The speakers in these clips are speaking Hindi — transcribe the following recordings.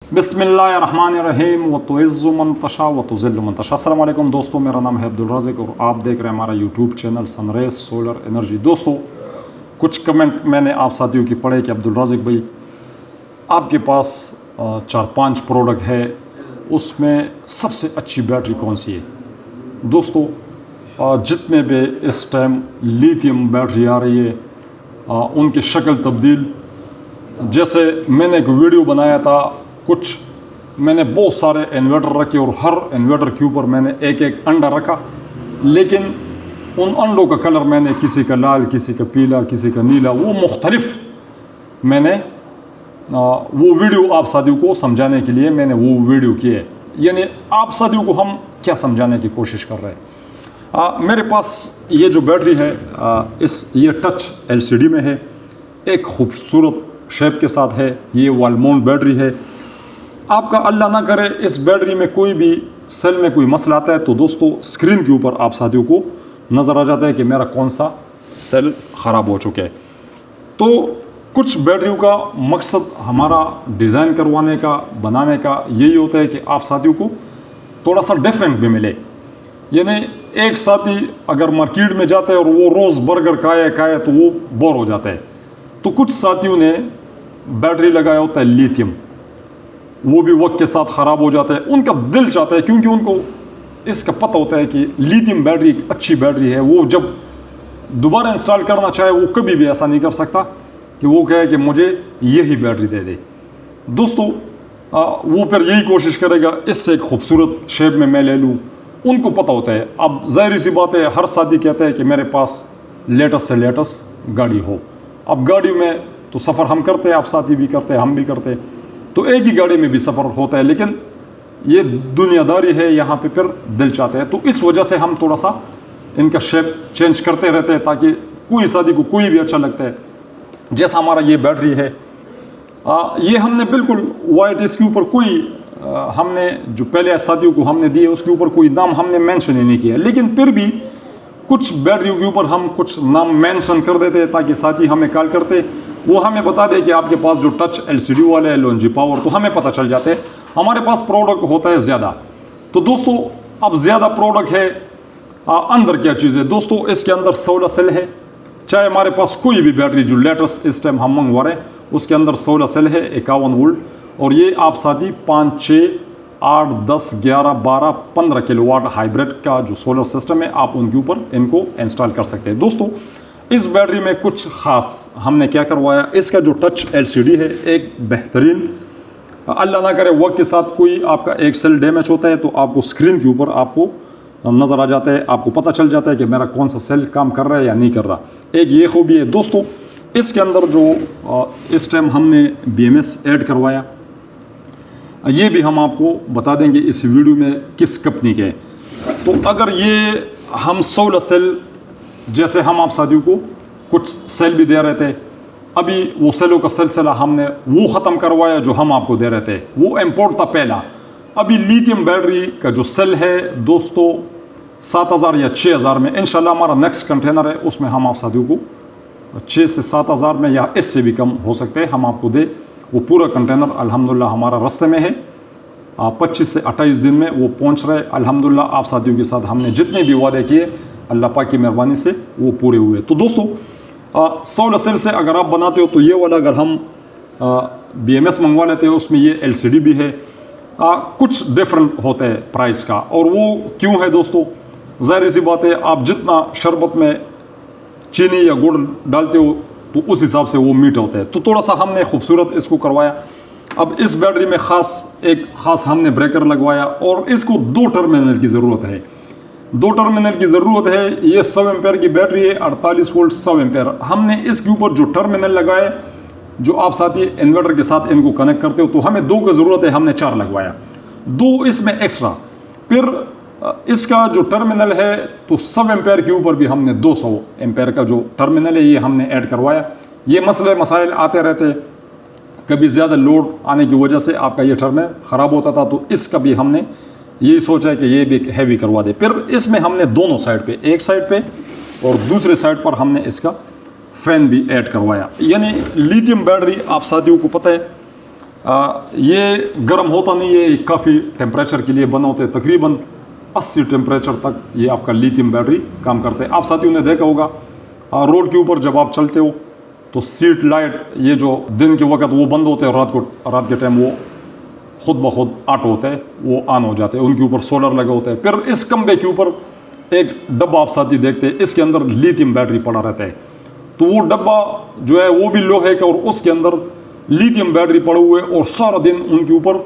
बिस्मिल्लाहिर्रहमानिर्रहीम व तुइज़्ज़ु मन तशा व तुज़िल्लु मन तशा। अस्सलाम वालेकुम दोस्तों, मेरा नाम है अब्दुल राज़िक और आप देख रहे हैं हमारा YouTube channel sun rays solar energy. दोस्तों, कुछ कमेंट मैंने आप साथियों की पढ़े कि अब्दुल राज़िक भाई आपके पास 4-5 प्रोडक्ट है, उसमें सबसे अच्छी बैटरी कौन सी है। दोस्तों, जितने भी इस टाइम लिथियम बैटरी आ रही है उनकी शक्ल तब्दील, जैसे मैंने एक वीडियो बनाया था, कुछ मैंने बहुत सारे इन्वर्टर रखे और हर इन्वर्टर के ऊपर मैंने एक एक अंडा रखा, लेकिन उन अंडों का कलर मैंने किसी का लाल, किसी का पीला, किसी का नीला, वो मुख्तलिफ मैंने वो वीडियो आप साथियों को समझाने के लिए मैंने वो वीडियो किए। यानी आप साथियों को हम क्या समझाने की कोशिश कर रहे हैं। मेरे पास ये जो बैटरी है ये टच LCD में है, एक खूबसूरत शेप के साथ है, ये वॉल माउंट बैटरी है। आपका अल्लाह ना करे इस बैटरी में कोई भी सेल में कोई मसला आता है तो दोस्तों स्क्रीन के ऊपर आप साथियों को नज़र आ जाता है कि मेरा कौन सा सेल ख़राब हो चुका है। तो कुछ बैटरियों का मकसद हमारा डिज़ाइन करवाने का, बनाने का यही होता है कि आप साथियों को थोड़ा सा डिफरेंट भी मिले। यानी एक साथी अगर मार्केट में जाता है और वो रोज़ बर्गर खाए तो वो बोर हो जाता है। तो कुछ साथियों ने बैटरी लगाया होता है लिथियम, वो भी वक्त के साथ ख़राब हो जाता है। उनका दिल चाहता है, क्योंकि उनको इसका पता होता है कि लिथियम बैटरी एक अच्छी बैटरी है, वो जब दोबारा इंस्टॉल करना चाहे वो कभी भी ऐसा नहीं कर सकता कि वो कहे कि मुझे यही बैटरी दे दे। दोस्तों, वो फिर यही कोशिश करेगा इससे एक खूबसूरत शेप में मैं ले लूँ। उनको पता होता है। अब ज़ाहिर सी बात है, हर साथी कहता है कि मेरे पास लेटेस्ट से लेटेस्ट गाड़ी हो। अब गाड़ी में तो सफ़र हम करते हैं, आप साथी भी करते हैं, हम भी करते हैं, तो एक ही गाड़ी में भी सफ़र होता है, लेकिन ये दुनियादारी है, यहाँ पे फिर दिल चाहते हैं। तो इस वजह से हम थोड़ा सा इनका शेप चेंज करते रहते हैं ताकि कोई साथी को कोई भी अच्छा लगता है। जैसा हमारा ये बैटरी है, ये हमने बिल्कुल वाइट, इसके ऊपर कोई हमने जो पहले साथियों को हमने दिए उसके ऊपर कोई नाम हमने मेंशन ही नहीं किया, लेकिन फिर भी कुछ बैटरियों के ऊपर हम कुछ नाम मेंशन कर देते हैं ताकि साथी हमें कॉल करते वो हमें बता दे कि आपके पास जो टच LCD वाले है लोनजी पावर, तो हमें पता चल जाते हैं। हमारे पास प्रोडक्ट होता है ज़्यादा। तो दोस्तों, अब ज़्यादा प्रोडक्ट है, अंदर क्या चीज़ है दोस्तों, इसके अंदर 16 सेल है। चाहे हमारे पास कोई भी बैटरी जो लेटेस्ट इस टाइम हम मंगवा रहे हैं उसके अंदर 16 सेल है, 51 वोल्ट, और ये आप साथी 5, 6, 8, 10, 11, 12, 15 किलोवाट हाइब्रिड का जो सोलर सिस्टम है आप उनके ऊपर इनको इंस्टॉल कर सकते हैं। दोस्तों, इस बैटरी में कुछ ख़ास हमने क्या करवाया, इसका जो टच LCD है एक बेहतरीन, अल्लाह ना करे वक्त के साथ कोई आपका एक सेल डैमेज होता है तो आपको स्क्रीन के ऊपर आपको नज़र आ जाता है, आपको पता चल जाता है कि मेरा कौन सा सेल काम कर रहा है या नहीं कर रहा। एक ये खूबी है दोस्तों, इसके अंदर जो इस टाइम हमने BMS ऐड करवाया, ये भी हम आपको बता देंगे इस वीडियो में किस कंपनी के। तो अगर ये हम 16 सेल, जैसे हम आप साथियों को कुछ सेल भी दे रहे थे, अभी वो सेलों का सिलसिला हमने वो ख़त्म करवाया जो हम आपको दे रहे थे, वो इम्पोर्ट था पहला। अभी लिथियम बैटरी का जो सेल है दोस्तों 7,000 या 6,000 में इंशाल्लाह हमारा नेक्स्ट कंटेनर है, उसमें हम आप साथियों को 6 से 7,000 में या इससे भी कम हो सकते हैं हम आपको दे। वो पूरा कंटेनर अल्हम्दुलिल्लाह हमारा रास्ते में है, 25 से 28 दिन में वो पहुंच रहे अल्हम्दुलिल्लाह। आप साथियों के साथ हमने जितने भी वादे किए अल्लाह पाक की मेहरबानी से वो पूरे हुए। तो दोस्तों, 16 सेल से अगर आप बनाते हो तो ये वाला अगर हम BMS मंगवा लेते हो उसमें ये LCD भी है, कुछ डिफरेंट होता है प्राइस का। और वो क्यों है दोस्तों, ज़ाहिर सी बात है, आप जितना शरबत में चीनी या गुड़ डालते हो तो उस हिसाब से वो मीठा होता है। तो थोड़ा सा हमने खूबसूरत इसको करवाया। अब इस बैटरी में एक ख़ास हमने ब्रेकर लगवाया और इसको 2 टर्मिनल की ज़रूरत है। 2 टर्मिनल की ज़रूरत है। ये 100 एम्पेयर की बैटरी है, 48 वोल्ट 100 एम्पेयर। हमने इसके ऊपर जो टर्मिनल लगाए, जो आप साथी इन्वर्टर के साथ इनको कनेक्ट करते हो, तो हमें 2 की ज़रूरत है, हमने 4 लगवाया, 2 इसमें एक्स्ट्रा। फिर इसका जो टर्मिनल है तो 100 एम्पेयर के ऊपर भी हमने 200 एम्पेयर का जो टर्मिनल है ये हमने ऐड करवाया। ये मसले मसाइल आते रहते हैं, कभी ज़्यादा लोड आने की वजह से आपका ये टर्मिनल ख़राब होता था, तो इसका भी हमने यही सोचा है कि ये भी हैवी करवा दे। फिर इसमें हमने दोनों साइड पे, एक साइड पे और दूसरे साइड पर हमने इसका फ़ैन भी ऐड करवाया। यानी लिथियम बैटरी आप साथियों को पता है ये गर्म होता नहीं है, काफ़ी टेम्परेचर के लिए बना होते हैं, तकरीबन 80 टेम्परेचर तक ये आपका लिथियम बैटरी काम करते हैं। आप साथियों ने देखा होगा रोड के ऊपर जब आप चलते हो तो स्ट्रीट लाइट ये जो दिन के वक्त वो बंद होते हैं, रात के टाइम वो खुद ब खुद ऑटो होते हैं, वो ऑन हो जाते हैं, उनके ऊपर सोलर लगे होते हैं। फिर इस खंबे के ऊपर एक डब्बा आप साथी देखते हैं, इसके अंदर लिथियम बैटरी पड़ा रहता है। तो वो डब्बा जो है वो भी लोहे का और उसके अंदर लिथियम बैटरी पड़े हुए और सारा दिन उनके ऊपर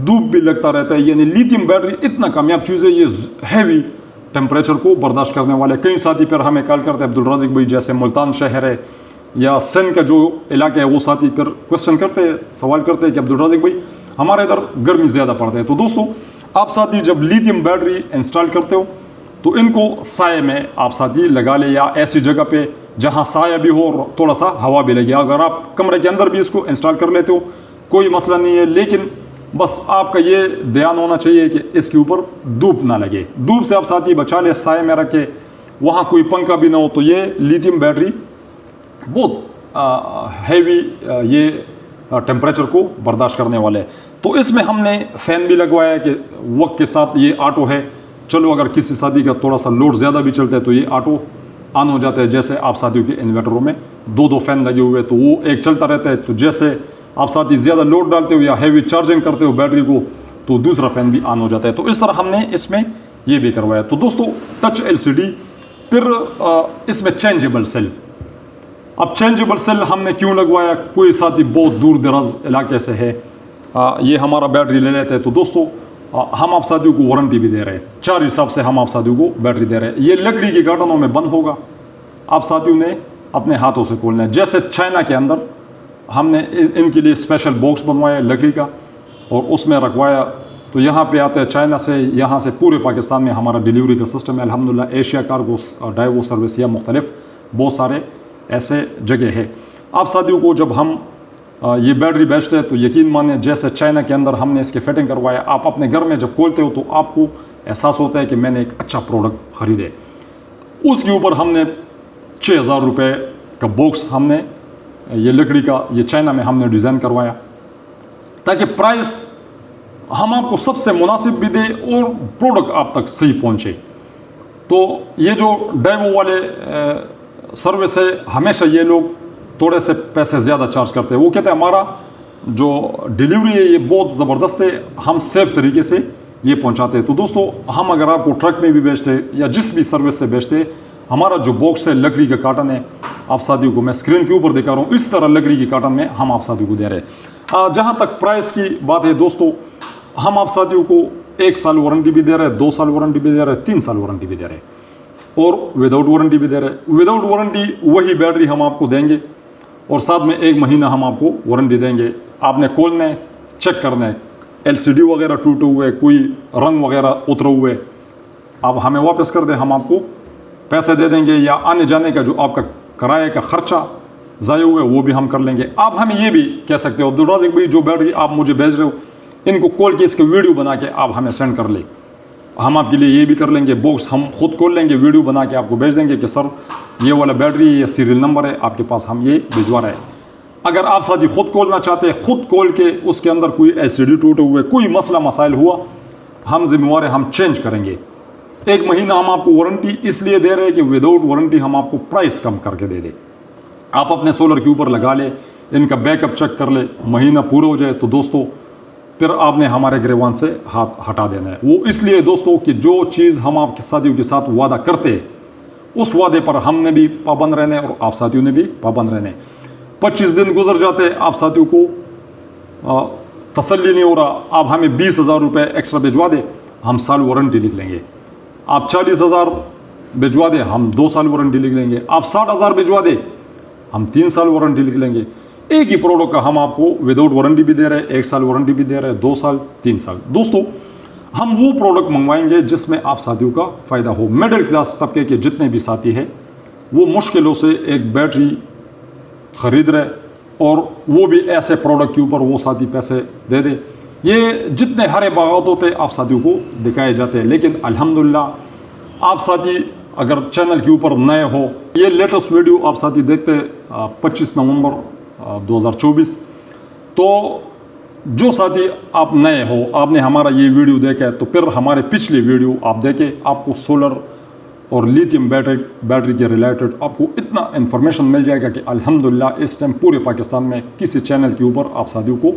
धूप भी लगता रहता है। यानी लिथियम बैटरी इतना कामयाब चीज़ है, ये हैवी टेम्परेचर को बर्दाश्त करने वाले। कई साथी फिर हमें कॉल करते हैं, अब्दुल राज़िक भाई जैसे मुल्तान शहर है या सिंध का जो इलाका है, वो साथी फिर क्वेश्चन करते हैं, सवाल करते हैं कि अब्दुल राज़िक भाई हमारे इधर गर्मी ज़्यादा पड़ती है। तो दोस्तों आप साथी जब लिथियम बैटरी इंस्टॉल करते हो तो इनको साए में आप साथी लगा ले, या ऐसी जगह पे जहाँ साया भी हो और थोड़ा सा हवा भी लगे। अगर आप कमरे के अंदर भी इसको इंस्टॉल कर लेते हो कोई मसला नहीं है, लेकिन बस आपका ये ध्यान होना चाहिए कि इसके ऊपर धूप ना लगे। धूप से आप साथी बचा ले, साए में रखे, वहाँ कोई पंखा भी ना हो। तो ये लिथियम बैटरी बहुत हैवी ये टेम्परेचर को बर्दाश्त करने वाले हैं। तो इसमें हमने फ़ैन भी लगवाया है कि वक्त के साथ ये ऑटो है, चलो अगर किसी शादी का थोड़ा सा लोड ज़्यादा भी चलता है तो ये ऑटो ऑन हो जाता है। जैसे आप साथियों के इन्वर्टरों में दो फैन लगे हुए हैं तो वो एक चलता रहता है। तो जैसे आप साथी ज़्यादा लोड डालते हो या हैवी चार्जिंग करते हो बैटरी को तो दूसरा फ़ैन भी ऑन हो जाता है। तो इस तरह हमने इसमें ये भी करवाया। तो दोस्तों टच LCD, फिर इसमें चेंजेबल सेल। अब चेंजेबल सेल हमने क्यों लगवाया, कोई साथी बहुत दूर दराज इलाके से है, ये हमारा बैटरी ले लेते हैं। तो दोस्तों हम आप साथियों को वारंटी भी दे रहे हैं, 4 हिसाब से हम आप साथियों को बैटरी दे रहे हैं। ये लकड़ी के कार्टनों में बंद होगा, आप साथियों ने अपने हाथों से खोलना है। जैसे चाइना के अंदर हमने इनके लिए स्पेशल बॉक्स बनवाया लकड़ी का और उसमें रखवाया। तो यहाँ पे आते हैं चाइना से, यहाँ से पूरे पाकिस्तान में हमारा डिलीवरी का सिस्टम है अल्हम्दुलिल्लाह। एशिया कार्गो, डाइवो सर्विस या मुख्तलिफ बहुत सारे ऐसे जगह है। आप साथियों को जब हम ये बैटरी बेचते हैं तो यकीन माने जैसे चाइना के अंदर हमने इसके फिटिंग करवाया, आप अपने घर में जब खोलते हो तो आपको एहसास होता है कि मैंने एक अच्छा प्रोडक्ट ख़रीदे। उसके ऊपर हमने 6000 रुपये का बॉक्स हमने ये लकड़ी का ये चाइना में हमने डिज़ाइन करवाया ताकि प्राइस हम आपको सबसे मुनासिब भी दे और प्रोडक्ट आप तक सही पहुँचे। तो ये जो डाइवो वाले सर्विस है, हमेशा ये लोग थोड़े से पैसे ज़्यादा चार्ज करते हैं। वो कहते हैं हमारा जो डिलीवरी है ये बहुत ज़बरदस्त है, हम सेफ तरीके से ये पहुंचाते हैं। तो दोस्तों हम अगर आपको ट्रक में भी बेचते हैं या जिस भी सर्विस से बेचते हैं, हमारा जो बॉक्स है लकड़ी का कार्टन है, आप साथियों को मैं स्क्रीन के ऊपर दिखा रहा हूँ, इस तरह लकड़ी की कार्टन में हम आप साथियों को दे रहे हैं। जहाँ तक प्राइस की बात है दोस्तों, हम आप साथियों को 1 साल वारंटी भी दे रहे हैं, 2 साल वारंटी भी दे रहे हैं, 3 साल वारंटी भी दे रहे हैं और विदाउट वारंटी भी दे रहे हैं। विदाउट वारंटी वही बैटरी हम आपको देंगे और साथ में 1 महीना हम आपको वारंटी देंगे। आपने खोलना है, चेक करना है, LCD वगैरह टूटे हुए, कोई रंग वगैरह उतरे हुए, आप हमें वापस कर दें, हम आपको पैसे दे देंगे। या आने जाने का जो आपका किराए का खर्चा ज़ाया हुआ है वो भी हम कर लेंगे। आप हमें ये भी कह सकते हो अब्दुल राज़िक भाई जो बैटरी आप मुझे भेज रहे हो इनको खोल के इसके वीडियो बना के आप हमें सेंड कर ले, हम आपके लिए ये भी कर लेंगे। बॉक्स हम खुद खोल लेंगे, वीडियो बना के आपको भेज देंगे कि सर ये वाला बैटरी, ये सीरियल नंबर है आपके पास, हम ये भिजवा रहे हैं। अगर आप साथी खुद खोलना चाहते हैं, खुद खोल के उसके अंदर कोई LCD टूटे हुए, कोई मसला मसाइल हुआ, हम जिम्मेवार हैं, हम चेंज करेंगे। 1 महीना हम आपको वारंटी इसलिए दे रहे हैं कि विदाउट वारंटी हम आपको प्राइस कम करके दे दें। आप अपने सोलर के ऊपर लगा ले, इनका बैकअप चेक कर ले, महीना पूरा हो जाए तो दोस्तों फिर आपने हमारे गिरबान से हाथ हटा देना है। वो इसलिए दोस्तों कि जो चीज़ हम आपके साथियों के साथ वादा करते हैं उस वादे पर हमने भी पाबंद रहने और आप साथियों ने भी पाबंद रहने। 25 दिन गुजर जाते हैं, आप साथियों को तसल्ली नहीं हो रहा, आप हमें 20,000 रुपये एक्स्ट्रा भिजवा दें, हम साल वारंटी लिख लेंगे। आप 40,000 भिजवा दें, हम 2 साल वारंटी लिख लेंगे। आप 60,000 भिजवा दें, हम 3 साल वारंटी लिख लेंगे। एक ही प्रोडक्ट का हम आपको विदाउट वारंटी भी दे रहे हैं, 1 साल वारंटी भी दे रहे हैं, 2 साल, 3 साल। दोस्तों हम वो प्रोडक्ट मंगवाएंगे जिसमें आप साथियों का फ़ायदा हो। मिडिल क्लास तबके के जितने भी साथी हैं वो मुश्किलों से एक बैटरी ख़रीद रहे और वो भी ऐसे प्रोडक्ट के ऊपर वो साथी पैसे दे दे। ये जितने हरे बागात होते आप साथियों को दिखाए जाते हैं, लेकिन अल्हम्दुलिल्लाह आप साथी अगर चैनल के ऊपर नए हो, ये लेटेस्ट वीडियो आप साथी देखते 25 नवंबर 2024, तो जो साथी आप नए हो, आपने हमारा ये वीडियो देखा है, तो फिर हमारे पिछले वीडियो आप देखें, आपको सोलर और लिथियम बैटरी के रिलेटेड आपको इतना इन्फॉर्मेशन मिल जाएगा कि अल्हम्दुलिल्लाह इस टाइम पूरे पाकिस्तान में किसी चैनल के ऊपर आप साथियों को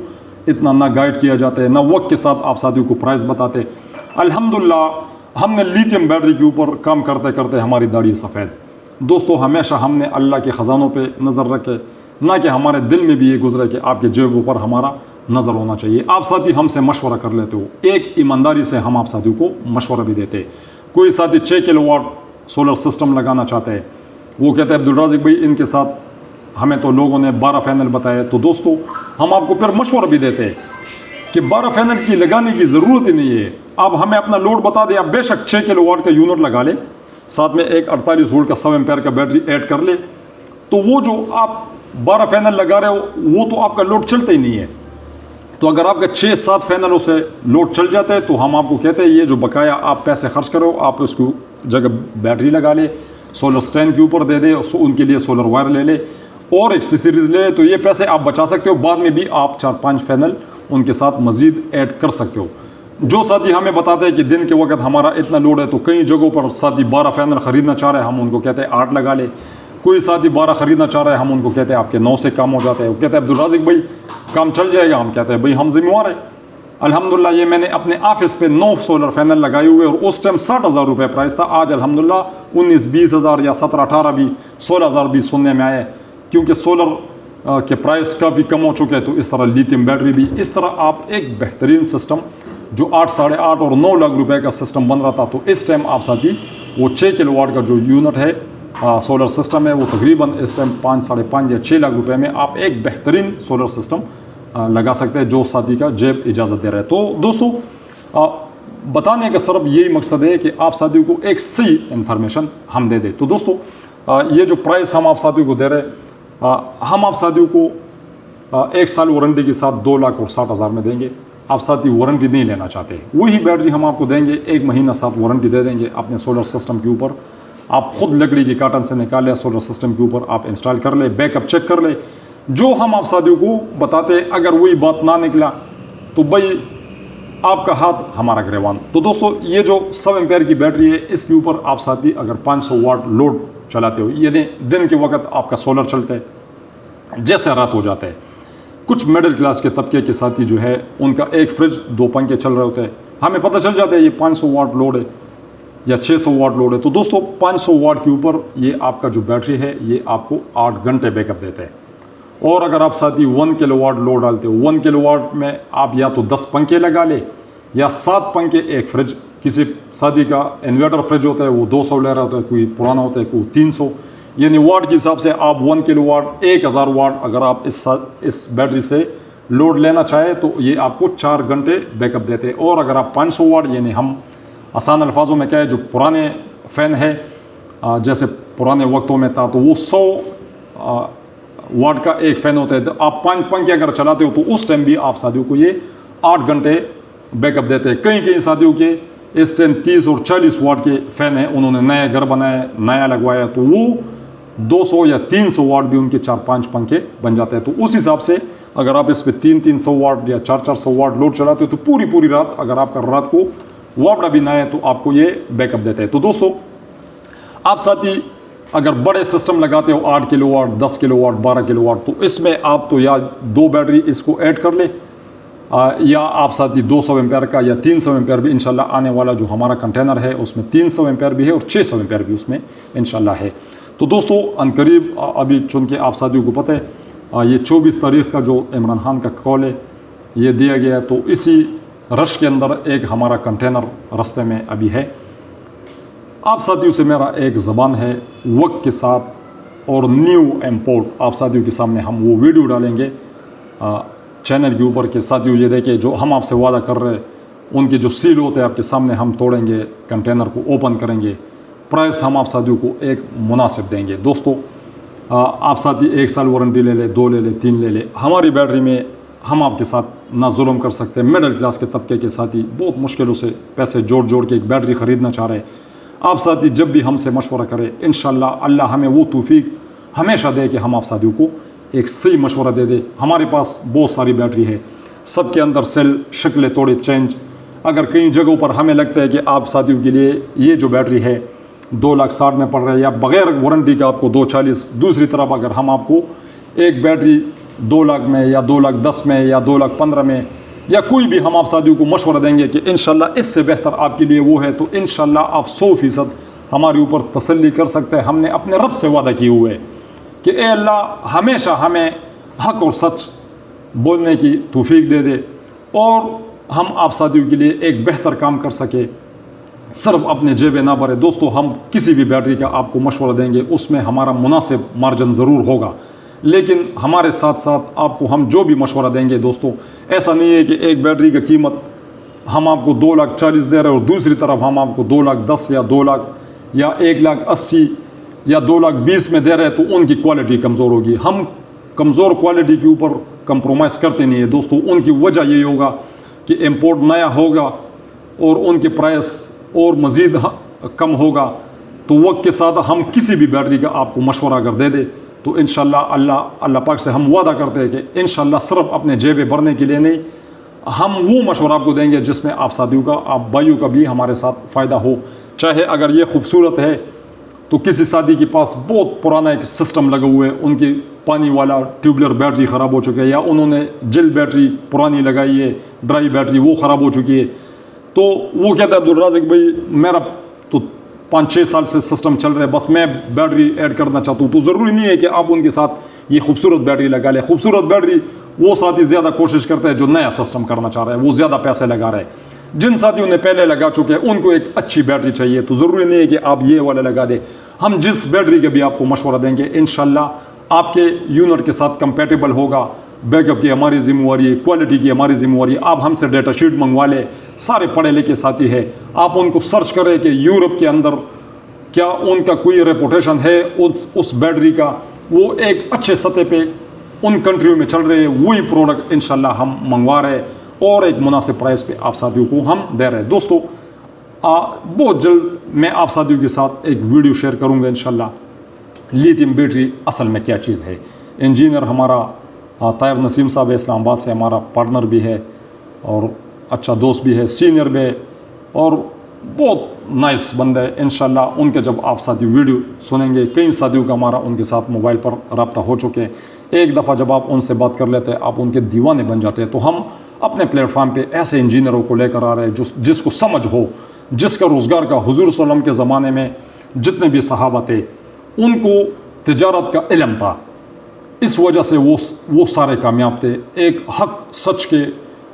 इतना ना गाइड किया जाता है, ना वक्त के साथ आप साथियों को प्राइस बताते। अल्हम्दुलिल्लाह हमने लिथियम बैटरी के ऊपर काम करते करते हमारी दाढ़ी सफ़ेद। दोस्तों, हमेशा हमने अल्लाह के ख़जानों पे नज़र रखे, ना कि हमारे दिल में भी ये गुजरे कि आपके जेब पर हमारा नज़र होना चाहिए। आप साथी हमसे मशवरा कर लेते हो, एक ईमानदारी से हम आप साथियों को मशवरा भी देते। कोई साथी 6 किलोवाट सोलर सिस्टम लगाना चाहते हैं, वो कहते हैं अब्दुल राज़िक भाई इनके साथ हमें तो लोगों ने 12 पैनल बताए। तो दोस्तों, हम आपको फिर मशवरा भी देते हैं कि 12 पैनल की लगाने की ज़रूरत ही नहीं है। आप हमें अपना लोड बता दें, आप बेशक 6 किलोवाट का यूनिट लगा ले, साथ में एक 48 वोल्ट का 100 एम्पेयर का बैटरी ऐड कर ले, तो वो जो आप 12 पैनल लगा रहे हो वो तो आपका लोड चलता ही नहीं है। तो अगर आपका 6-7 पैनलों से लोड चल जाता है तो हम आपको कहते हैं ये जो बकाया आप पैसे खर्च करो, आप उसको जगह बैटरी लगा ले, सोलर स्टैंड के ऊपर दे दे, उनके लिए सोलर वायर ले ले और एक सीरीज ले ले, तो ये पैसे आप बचा सकते हो। बाद में भी आप 4-5 पैनल उनके साथ मज़ीद ऐड कर सकते हो। जो साथी हमें बताते हैं कि दिन के वक्त हमारा इतना लोड है, तो कई जगहों पर साथी 12 पैनल ख़रीदना चाह रहे हैं, हम उनको कहते हैं 8 लगा ले। कोई साथी 12 ख़रीदना चाह रहा है, हम उनको कहते हैं आपके 9 से कम हो जाते हैं। वो कहते हैं अब्दुल राज़िक भाई काम चल जाएगा, हम कहते हैं भाई हम जिम्मेवार हैं। अल्हम्दुलिल्लाह ये मैंने अपने ऑफिस पे 9 सोलर पैनल लगाए हुए और उस टाइम 60,000 रुपये प्राइस था। आज अल्हम्दुलिल्लाह 19-20 हज़ार या 17-18 भी 16,000 भी सुनने में आए, क्योंकि सोलर के प्राइस काफ़ी कम हो चुके हैं। तो इस तरह लिथियम बैटरी भी, इस तरह आप एक बेहतरीन सिस्टम जो 8, 8.5 और 9 लाख रुपए का सिस्टम बन रहा था, तो इस टाइम आप साथी वो 6 किलोवाट का जो यूनिट है सोलर सिस्टम है, वो तकरीबन इस टाइम 5, 5.5 या 6 लाख रुपए में आप एक बेहतरीन सोलर सिस्टम लगा सकते हैं, जो साथी का जेब इजाज़त दे रहा है। तो दोस्तों, बताने का सिर्फ यही मकसद है कि आप साथियों को एक सही इन्फॉर्मेशन हम दे दें। तो दोस्तों, ये जो प्राइस हम आप साथियों को दे रहे हैं, हम आप साथियों को 1 साल वारंटी के साथ 2,60,000 में देंगे। आप साथी वारंटी नहीं लेना चाहते, वही बैटरी हम आपको देंगे, 1 महीना साथ वारंटी दे देंगे अपने सोलर सिस्टम के ऊपर। आप खुद लकड़ी की काटन से निकाल ले, सोलर सिस्टम के ऊपर आप इंस्टॉल कर ले, बैकअप चेक कर ले, जो हम आप साथियों को बताते हैं। अगर वही बात ना निकला तो भाई आपका हाथ हमारा गिरवान। तो दोस्तों, ये जो 100 एम्पेयर की बैटरी है, इसके ऊपर आप साथी अगर 500 वाट लोड चलाते हो, यदि दिन के वक्त आपका सोलर चलते हैं, जैसे रात हो जाता है, कुछ मिडिल क्लास के तबके के साथी जो है उनका एक फ्रिज 2 पंखे चल रहे होते हैं, हमें पता चल जाता है ये 500 वाट लोड है या 600 वाट लोड है। तो दोस्तों, 500 वाट के ऊपर ये आपका जो बैटरी है ये आपको 8 घंटे बैकअप देते हैं। और अगर आप साथी 1 किलोवाट लोड डालते हो, 1 किलोवाट में आप या तो 10 पंखे लगा ले या 7 पंखे, एक फ्रिज। किसी साथी का इन्वर्टर फ्रिज होता है वो 200 ले रहा होता है, कोई पुराना होता है कोई 300, यानी वाट के हिसाब से आप 1 किलोवाट 1000 वाट अगर आप इस बैटरी से लोड लेना चाहे तो ये आपको 4 घंटे बैकअप देते हैं। और अगर आप 500 वाट, यानी हम आसान अल्फाजों में क्या है, जो पुराने फ़ैन है जैसे पुराने वक्तों में था, तो वो 100 वाट का एक फ़ैन होता है, तो आप 5 पंखे अगर चलाते हो तो उस टाइम भी आप साथियों को ये 8 घंटे बैकअप देते हैं। कई साथियों के इस टाइम 30 और 40 वाट के फ़ैन है, उन्होंने नए घर बनाए, नया लगवाया, तो वो 200 या 300 वाट भी उनके 4-5 पंखे बन जाते हैं। तो उस हिसाब से अगर आप इस पर 300 वाट या 400 वाट लोड चलाते हो तो पूरी रात, अगर आपका रात को वापड़ा भी ना है तो आपको ये बैकअप देते हैं। तो दोस्तों, आप साथी अगर बड़े सिस्टम लगाते हो 8 किलोवाट, 10 किलोवाट, 12 किलोवाट, तो इसमें आप तो या 2 बैटरी इसको ऐड कर ले, या आप साथी 200 एम्पेयर का या 300 एम्पेयर भी इंशाल्लाह आने वाला जो हमारा कंटेनर है उसमें 300 एम्पेयर भी है और 600 एम्पेयर भी उसमें इंशाल्लाह है। तो दोस्तों, अनकरीब अभी चूँकि आप साथियों को पता है ये 24 तारीख का जो इमरान खान का कॉल है ये दिया गया है, तो इसी रश के अंदर एक हमारा कंटेनर रास्ते में अभी है। आप साथियों से मेरा एक ज़बान है, वक्त के साथ और न्यू इम्पोर्ट आप साथियों के सामने हम वो वीडियो डालेंगे चैनल के ऊपर के साथियों, ये देखिए जो हम आपसे वादा कर रहे हैं उनके जो सील होते हैं आपके सामने हम तोड़ेंगे, कंटेनर को ओपन करेंगे, प्राइस हम आप साथियों को एक मुनासिब देंगे। दोस्तों, आप साथी 1 साल वारंटी ले ले, 2 ले ले, 3 ले ले, हमारी बैटरी में हम आपके साथ ना जुल्म कर सकते। मिडिल क्लास के तबके के साथी बहुत मुश्किलों से पैसे जोड़ के एक बैटरी ख़रीदना चाह रहे हैं। आप साथी जब भी हमसे मशवरा करें, इंशाल्लाह अल्लाह हमें वो तौफीक हमेशा दे कि हम आप साथियों को एक सही मशवरा दे दे। हमारे पास बहुत सारी बैटरी है, सबके अंदर सेल शक्लें थोड़ी चेंज। अगर कई जगहों पर हमें लगता है कि आप साथियों के लिए ये जो बैटरी है 2,60,000 में पड़ रहा है या बग़ैर वारंटी का आपको 2,40,000, दूसरी तरफ अगर हम आपको एक बैटरी 2 लाख में या 2,10,000 में या 2,15,000 में या कोई भी हम आप साथियों को मशवरा देंगे कि इंशाल्लाह इससे बेहतर आपके लिए वो है, तो इंशाल्लाह आप 100% हमारे ऊपर तसल्ली कर सकते हैं। हमने अपने रब से वादा किए हुए कि ए अल्लाह हमेशा हमें हक और सच बोलने की तौफीक दे दे और हम आप साथियों के लिए एक बेहतर काम कर सके, सिर्फ अपने जेबें ना भरे। दोस्तों, हम किसी भी बैटरी का आपको मशवरा देंगे उसमें हमारा मुनासिब मार्जिन ज़रूर होगा, लेकिन हमारे साथ साथ आपको हम जो भी मशवरा देंगे दोस्तों, ऐसा नहीं है कि एक बैटरी की कीमत हम आपको 2,40,000 दे रहे हैं और दूसरी तरफ हम आपको 2,10,000 या 2 लाख या 1,80,000 या 2,20,000 में दे रहे हैं, तो उनकी क्वालिटी कमज़ोर होगी। हम कमज़ोर क्वालिटी के ऊपर कंप्रोमाइज़ करते नहीं है दोस्तों। उनकी वजह यही होगा कि इम्पोर्ट नया होगा और उनके प्राइस और मज़ीद कम होगा, तो वक्त के साथ हम किसी भी बैटरी का आपको मशवरा अगर दे दे तो इंशाल्लाह अल्लाह पाक से हम वादा करते हैं कि इंशाल्लाह सिर्फ अपने जेबें भरने के लिए नहीं, हम वो मशवरा आपको देंगे जिसमें आप साथियों का, आप भाइयों का भी हमारे साथ फ़ायदा हो। चाहे अगर ये खूबसूरत है तो किसी साथी के पास बहुत पुराना एक सिस्टम लगा हुआ है, उनकी पानी वाला ट्यूबलर बैटरी ख़राब हो चुकी है या उन्होंने जेल बैटरी पुरानी लगाई है, ड्राई बैटरी वो ख़राब हो चुकी है, तो वो कहता है अब्दुल राज़िक भाई मेरा तो 5-6 साल से सिस्टम चल रहा है, बस मैं बैटरी ऐड करना चाहता हूँ। तो ज़रूरी नहीं है कि आप उनके साथ ये खूबसूरत बैटरी लगा लें। खूबसूरत बैटरी वो साथी ज़्यादा कोशिश करते हैं जो नया सिस्टम करना चाह रहे हैं, वो ज़्यादा पैसे लगा रहे हैं। जिन साथियों ने पहले लगा चुके हैं उनको एक अच्छी बैटरी चाहिए, तो ज़रूरी नहीं है कि आप ये वाला लगा दें। हम जिस बैटरी का भी आपको मशवरा देंगे इंशाल्लाह आपके यूनिट के साथ कंपेटेबल होगा। बैकअप की हमारी जिम्मेवारी है, क्वालिटी की हमारी जिम्मेवारी है। आप हमसे डेटा शीट मंगवा लें, सारे पढ़े लिखे साथी है, आप उनको सर्च करें कि यूरोप के अंदर क्या उनका कोई रेपुटेशन है उस बैटरी का, वो एक अच्छे सतह पे उन कंट्रियों में चल रहे हैं, वही प्रोडक्ट इंशाल्लाह हम मंगवा रहे हैं और एक मुनासिब प्राइस पे आप साथियों को हम दे रहे हैं। दोस्तों, बहुत जल्द मैं आप साथियों के साथ एक वीडियो शेयर करूंगा इंशाल्लाह, लिथियम बैटरी असल में क्या चीज़ है। इंजीनियर हमारा तायर नसीम साहब इस्लामाबाद से हमारा पार्टनर भी है और अच्छा दोस्त भी है, सीनियर भी है और बहुत नाइस बंदा है। इंशाल्लाह उनके जब आप साथियों वीडियो सुनेंगे, कई साथियों का हमारा उनके साथ मोबाइल पर रब्ता हो चुके हैं। एक दफ़ा जब आप उनसे बात कर लेते हैं आप उनके दीवाने बन जाते हैं। तो हम अपने प्लेटफार्म पे ऐसे इंजीनियरों को लेकर आ रहे हैं जिसको समझ हो, जिसका रोज़गार का हुजूर सल्लल्लाहु अलैहि वसल्लम के ज़माने में जितने भी सहाबा थे उनको तिजारत का इल्म था, इस वजह से वो सारे कामयाब थे। एक हक सच के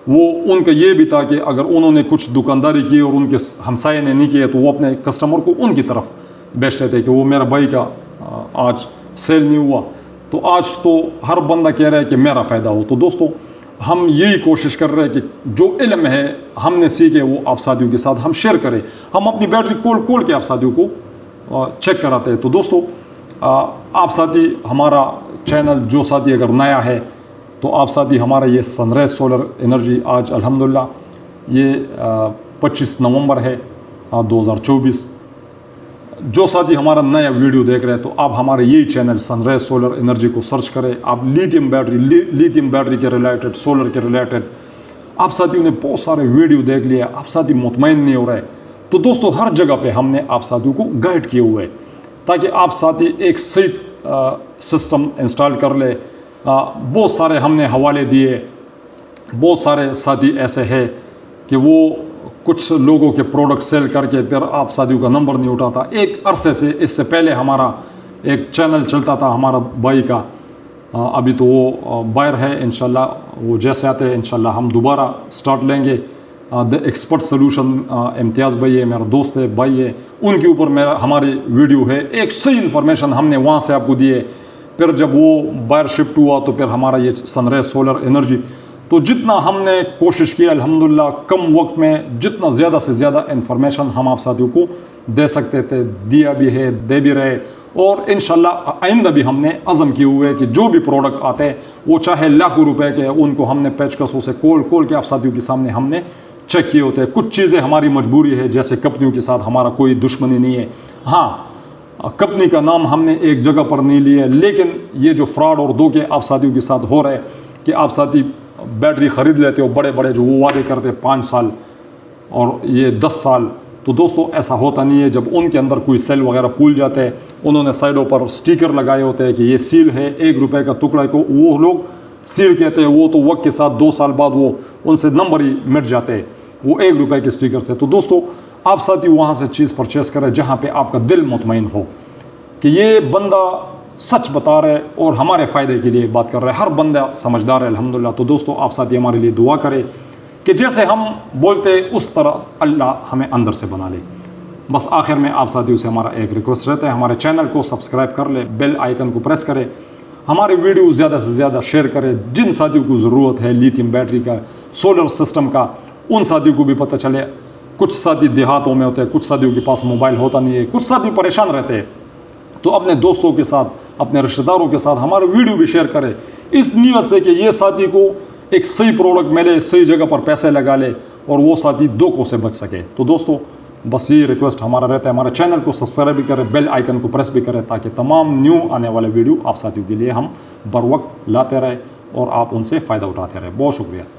वो उनका ये भी था कि अगर उन्होंने कुछ दुकानदारी की और उनके हमसाये ने नहीं किए तो वो अपने कस्टमर को उनकी तरफ बेचते थे कि वो मेरा भाई का आज सेल नहीं हुआ, तो आज तो हर बंदा कह रहा है कि मेरा फ़ायदा हो। तो दोस्तों, हम यही कोशिश कर रहे हैं कि जो इल्म है हमने सीखे वो आप साथियों के साथ हम शेयर करें। हम अपनी बैटरी खोल के आप साथियों को चेक कराते हैं। तो दोस्तों, आप साथी हमारा चैनल जो साथी अगर नया है तो आप साथी हमारा ये सनराइज सोलर एनर्जी आज अल्हम्दुलिल्लाह ये 25 नवंबर है 2024। जो साथी हमारा नया वीडियो देख रहे हैं तो आप हमारे यही चैनल सनराइज सोलर एनर्जी को सर्च करें। आप लिथियम बैटरी के रिलेटेड, सोलर के रिलेटेड आप साथियों ने बहुत सारे वीडियो देख लिए, आप साथी मुतमईन नहीं हो रहे। तो दोस्तों, हर जगह पे हमने आप साथियों को गाइड किए हुए ताकि आप साथी एक सही सिस्टम इंस्टॉल कर ले। बहुत सारे हमने हवाले दिए, बहुत सारे साथी ऐसे हैं कि वो कुछ लोगों के प्रोडक्ट सेल करके फिर आप साथियों का नंबर नहीं उठाता। एक अरसे से, इससे पहले हमारा एक चैनल चलता था हमारा भाई का, अभी तो वो बाहर है। इंशाल्लाह वो जैसे आते हैं इंशाल्लाह हम दोबारा स्टार्ट लेंगे। द एक्सपर्ट सोल्यूशन इम्तियाज़ भाई है, मेरा दोस्त है, भाई है, उनके ऊपर मेरा हमारी वीडियो है। एक सही इन्फॉर्मेशन हमने वहाँ से आपको दी है। फिर जब वो बाहर शिफ्ट हुआ तो फिर हमारा ये सनराइज सोलर एनर्जी, तो जितना हमने कोशिश की अल्हम्दुलिल्लाह कम वक्त में जितना ज़्यादा से ज़्यादा इन्फॉर्मेशन हम आप साथियों को दे सकते थे, दिया भी है, दे भी रहे। और इंशाल्लाह आइंदा भी हमने अज़म किए हुए कि जो भी प्रोडक्ट आते हैं वो चाहे लाखों रुपए के, उनको हमने पेचकसों से खोल के आप साथियों के सामने हमने चेक किए होते हैं। कुछ चीज़ें हमारी मजबूरी है, जैसे कंपनियों के साथ हमारा कोई दुश्मनी नहीं है। हाँ, कंपनी का नाम हमने एक जगह पर नहीं लिया, लेकिन ये जो फ्रॉड और धोखे आप साथियों के साथ हो रहे हैं कि आप साथी बैटरी ख़रीद लेते हो बड़े बड़े जो वो वादे करते हैं 5 साल और ये 10 साल, तो दोस्तों ऐसा होता नहीं है। जब उनके अंदर कोई सेल वगैरह भूल जाते हैं, उन्होंने साइडों पर स्टिकर लगाए होते हैं कि ये सील है, 1 रुपये का टुकड़ा को वो लोग सील कहते हैं, वो तो वक्त के साथ 2 साल बाद वो उनसे नंबर ही मिट जाते हैं वो 1 रुपये के स्टिकर से। तो दोस्तों आप साथी वहाँ से चीज़ परचेस करें जहाँ पे आपका दिल मुतमईन हो कि ये बंदा सच बता रहे और हमारे फ़ायदे के लिए बात कर रहे हैं, हर बंदा समझदार है अल्हम्दुलिल्लाह। तो दोस्तों आप साथी हमारे लिए दुआ करें कि जैसे हम बोलते उस तरह अल्लाह हमें अंदर से बना ले। बस आखिर में आप साथियों से हमारा एक रिक्वेस्ट रहता है, हमारे चैनल को सब्सक्राइब कर ले, बेल आइकन को प्रेस करें, हमारे वीडियो ज़्यादा से ज़्यादा शेयर करें। जिन साथियों को ज़रूरत है लिथियम बैटरी का, सोलर सिस्टम का, उन साथियों को भी पता चले। कुछ साथी देहातों में होते हैं, कुछ साथियों के पास मोबाइल होता नहीं है, कुछ साथी परेशान रहते हैं, तो अपने दोस्तों के साथ, अपने रिश्तेदारों के साथ हमारे वीडियो भी शेयर करें इस नीयत से कि ये साथी को एक सही प्रोडक्ट मिले, सही जगह पर पैसे लगा ले और वो साथी धोखों से बच सके। तो दोस्तों बस ये रिक्वेस्ट हमारा रहता है, हमारे चैनल को सब्सक्राइब भी करें, बेल आइकन को प्रेस भी करें ताकि तमाम न्यू आने वाले वीडियो आप साथियों के लिए हम बर वक्त लाते रहें और आप उनसे फ़ायदा उठाते रहें। बहुत शुक्रिया।